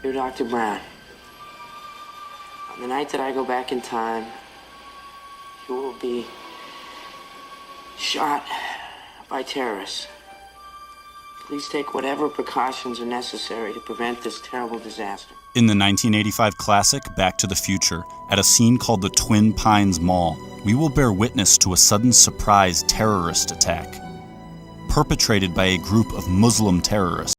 Dear Dr. Brown, on the night that I go back in time, you will be shot by terrorists. Please take whatever precautions are necessary to prevent this terrible disaster. In the 1985 classic Back to the Future, at a scene called the Twin Pines Mall, we will bear witness to a sudden surprise terrorist attack, perpetrated by a group of Muslim terrorists.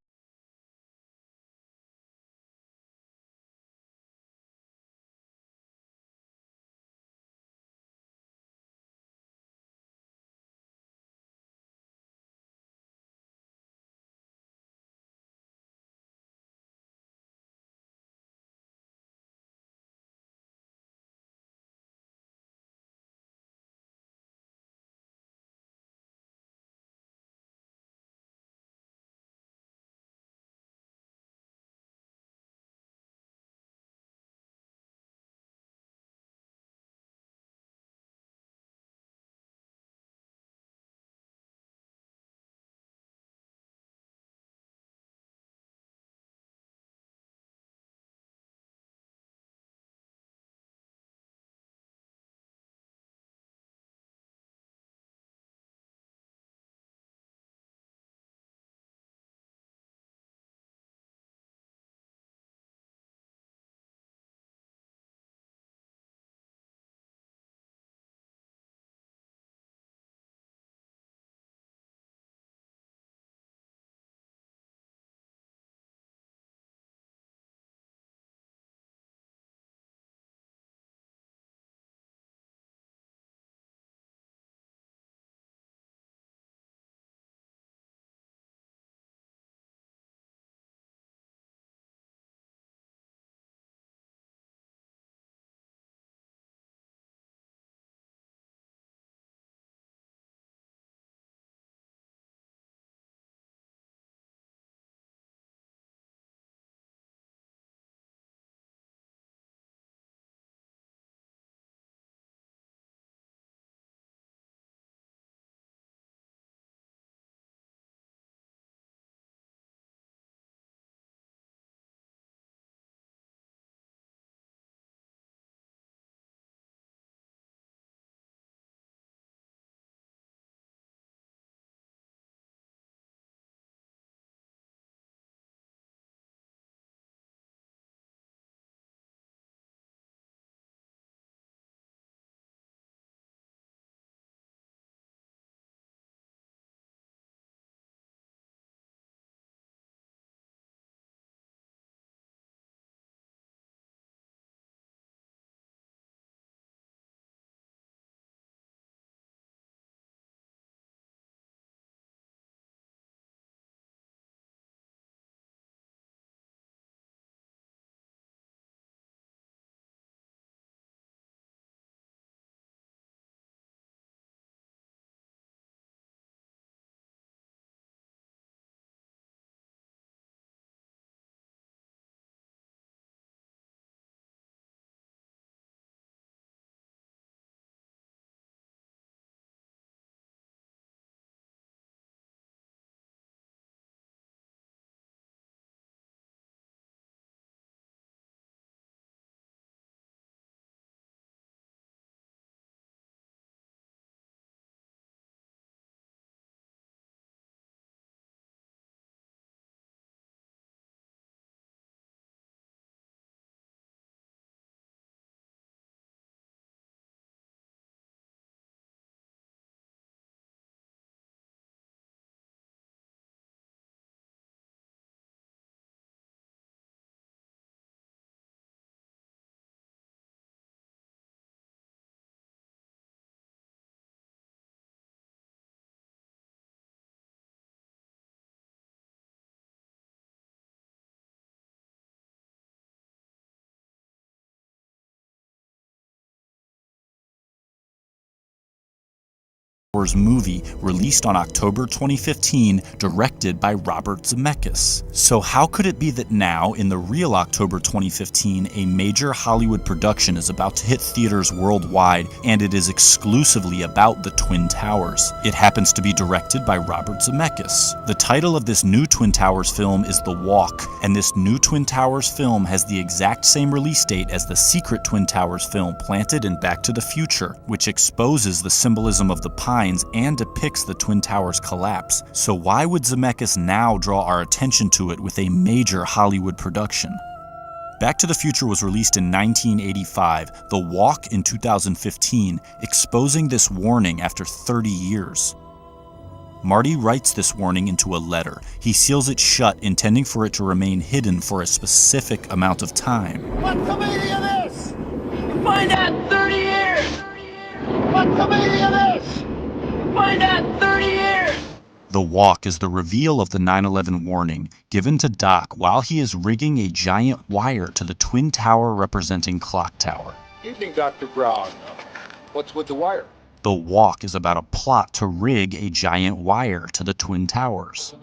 movie released on October 2015, directed by Robert Zemeckis. So how could it be that now, in the real October 2015, a major Hollywood production is about to hit theaters worldwide, and it is exclusively about the Twin Towers? It happens to be directed by Robert Zemeckis. The title of this new Twin Towers film is The Walk, and this new Twin Towers film has the exact same release date as the secret Twin Towers film planted in Back to the Future, which exposes the symbolism of the pines and depicts the Twin Towers collapse. So why would Zemeckis now draw our attention to it with a major Hollywood production? Back to the Future was released in 1985, The Walk in 2015, exposing this warning after 30 years. Marty writes this warning into a letter. He seals it shut, intending for it to remain hidden for a specific amount of time. What's the meaning of this? Find out in 30 years! What's the meaning of this? Find out in 30 years! The Walk is the reveal of the 9/11 warning given to Doc while he is rigging a giant wire to the Twin Tower representing Clock Tower. Evening, Dr. Brown. What's with the wire? The Walk is about a plot to rig a giant wire to the Twin Towers.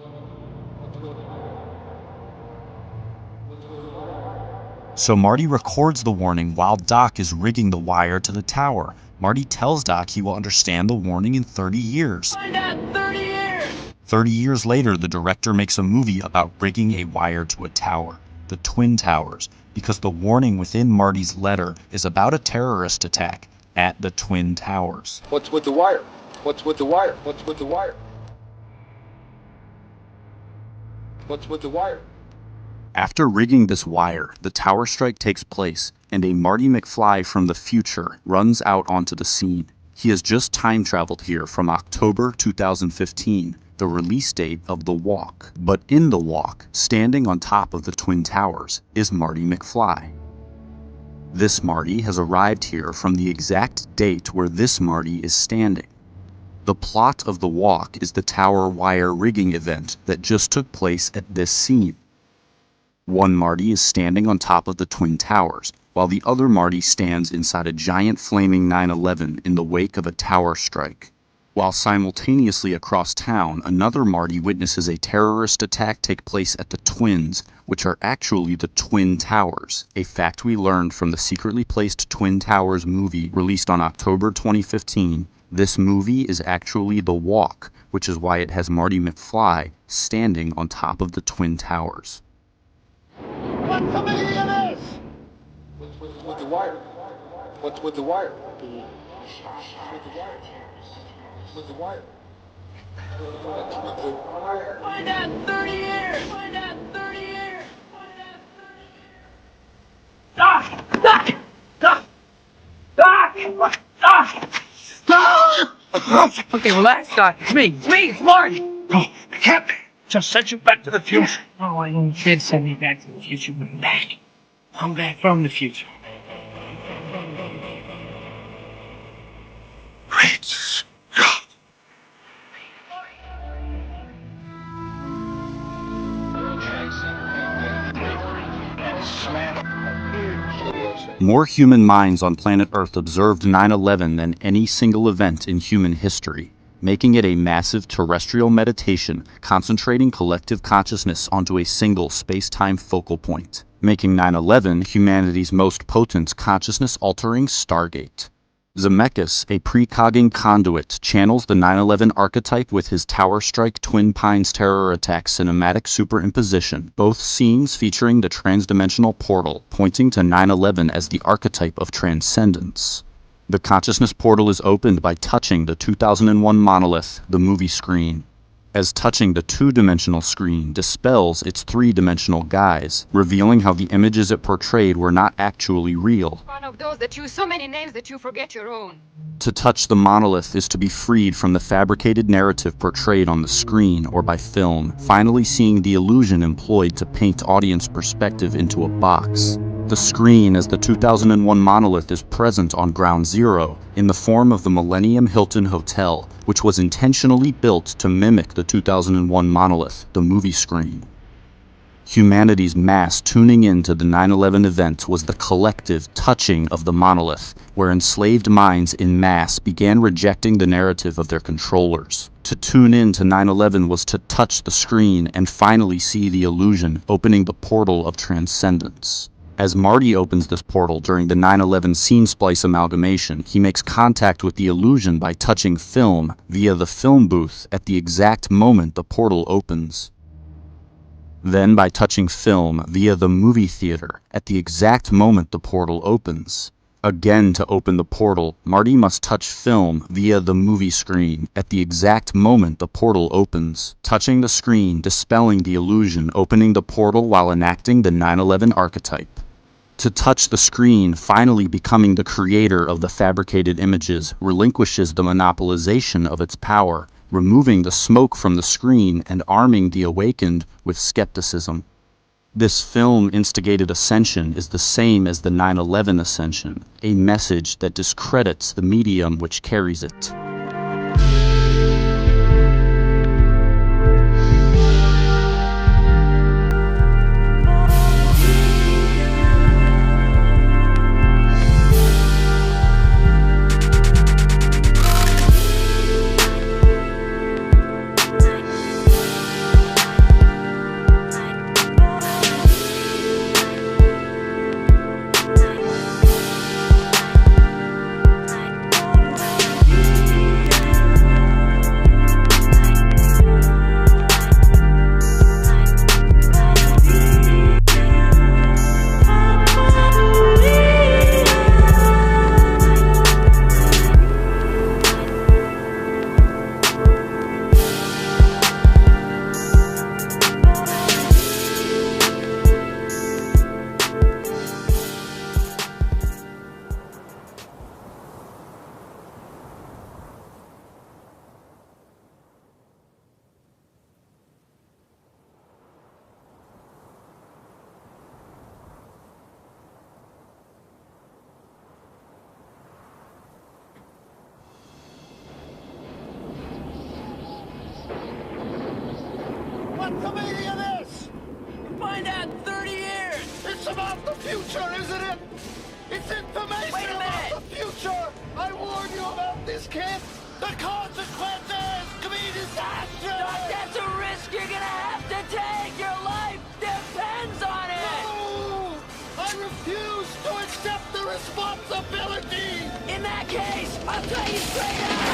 So Marty records the warning while Doc is rigging the wire to the tower. Marty tells Doc he will understand the warning in 30 years. Find out in 30 years! 30 years later, the director makes a movie about rigging a wire to a tower, the Twin Towers, because the warning within Marty's letter is about a terrorist attack at the Twin Towers. What's with the wire? What's with the wire? What's with the wire? What's with the wire? After rigging this wire, the tower strike takes place, and a Marty McFly from the future runs out onto the scene. He has just time traveled here from October 2015, the release date of The Walk. But in The Walk, standing on top of the Twin Towers, is Marty McFly. This Marty has arrived here from the exact date where this Marty is standing. The plot of The Walk is the tower wire rigging event that just took place at this scene. One Marty is standing on top of the Twin Towers, while the other Marty stands inside a giant flaming 9/11 in the wake of a tower strike. While simultaneously across town, another Marty witnesses a terrorist attack take place at the Twins, which are actually the Twin Towers, a fact we learned from the secretly placed Twin Towers movie released on October 2015. This movie is actually The Walk, which is why it has Marty McFly standing on top of the Twin Towers. What's the meaning of this? What's with the wire? What's with the wire? With the wire. What's with the wire? Find out in 30 years! Find out in 30 years! Find out in 30 years! Doc! Okay, relax, Doc. It's me. It's Marty. No, I can't. Just send you back to the future. Oh, I can't send me back to the future. I'm back. I'm back from the future. Great Scott. More human minds on planet Earth observed 9/11 than any single event in human history, making it a massive terrestrial meditation concentrating collective consciousness onto a single space-time focal point, making 9/11 humanity's most potent consciousness-altering stargate. Zemeckis, a precogging conduit, channels the 9/11 archetype with his Tower Strike Twin Pines terror attack cinematic superimposition, both scenes featuring the transdimensional portal, pointing to 9/11 as the archetype of transcendence. The consciousness portal is opened by touching the 2001 monolith, the movie screen, as touching the two-dimensional screen dispels its three-dimensional guise, revealing how the images it portrayed were not actually real. One of those that use so many names that you forget your own. To touch the monolith is to be freed from the fabricated narrative portrayed on the screen or by film, finally seeing the illusion employed to paint audience perspective into a box. The screen as the 2001 monolith is present on Ground Zero in the form of the Millennium Hilton Hotel, which was intentionally built to mimic the 2001 monolith, the movie screen. Humanity's mass tuning into the 9/11 event was the collective touching of the monolith, where enslaved minds in mass began rejecting the narrative of their controllers. To tune in to 9/11 was to touch the screen and finally see the illusion, opening the portal of transcendence. As Marty opens this portal during the 9/11 scene splice amalgamation, he makes contact with the illusion by touching film via the film booth at the exact moment the portal opens. Then by touching film via the movie theater at the exact moment the portal opens. Again, to open the portal, Marty must touch film via the movie screen at the exact moment the portal opens, touching the screen, dispelling the illusion, opening the portal while enacting the 9/11 archetype. To touch the screen, finally becoming the creator of the fabricated images, relinquishes the monopolization of its power, removing the smoke from the screen and arming the awakened with skepticism. This film-instigated ascension is the same as the 9/11 ascension, a message that discredits the medium which carries it. What's the meaning of this? Find out in 30 years! It's about the future, isn't it? It's information Wait a about minute! the future! I warn you about this, kid! The consequences could be disastrous! Doc, that's a risk you're gonna have to take! Your life depends on it! No! I refuse to accept the responsibility! In that case, I'll tell you straight out!